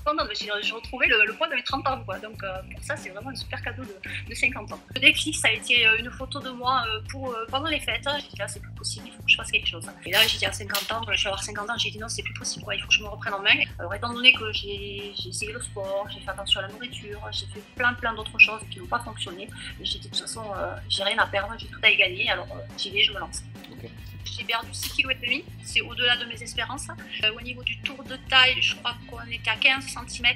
contente. J'ai retrouvé le poids de mes 30 ans, quoi. Donc pour ça, c'est vraiment un super cadeau de 50 ans. Le déclic, ça a été une photo de moi pendant les fêtes. J'ai dit, ah, c'est plus possible, il faut que je fasse quelque chose. Et là, j'ai dit à 50 ans, je vais avoir 50 ans, j'ai dit non, c'est plus possible, quoi. Il faut que je me reprenne en main. Alors, étant donné que j'ai essayé le sport, j'ai fait attention à la nourriture, j'ai fait plein d'autres choses qui n'ont pas fonctionné. J'ai dit, de toute façon, j'ai rien à perdre, j'ai tout à y gagner, alors j'y vais, je me lance. Okay. J'ai perdu 6,5 kg, c'est au-delà de mes espérances. Au niveau du tour de taille, je crois qu'on était à 15 cm,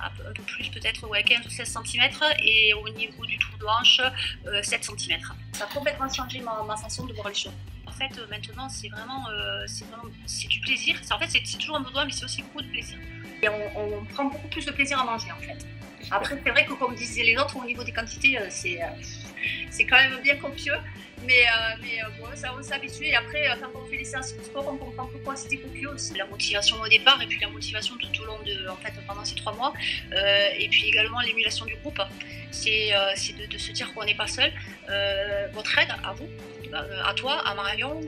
un peu plus peut-être, ouais, 15 ou 16 cm, et au niveau du tour de hanche, 7 cm. Ça a complètement changé ma façon de voir les choses. En fait, maintenant, c'est du plaisir. En fait, c'est toujours un besoin, mais c'est aussi beaucoup de plaisir. Et on prend beaucoup plus de plaisir à manger, en fait. Après, c'est vrai que, comme disaient les autres, au niveau des quantités, c'est quand même bien copieux. Mais bon, ça, on s'habitue. Et après, quand on fait les séances de sport, on comprend pourquoi c'était copieux. C'est la motivation au départ et puis la motivation tout au long pendant ces 3 mois. Et puis également l'émulation du groupe. C'est de se dire qu'on n'est pas seul. Votre aide, à vous, à toi, à Marion,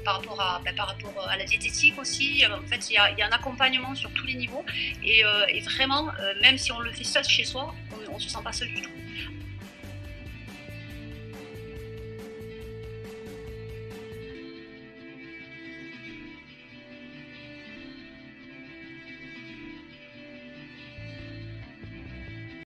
par rapport à la diététique aussi. En fait, il y a un accompagnement sur tous les niveaux. Et vraiment, même si on le fait seul chez soi, on ne se sent pas seul du tout.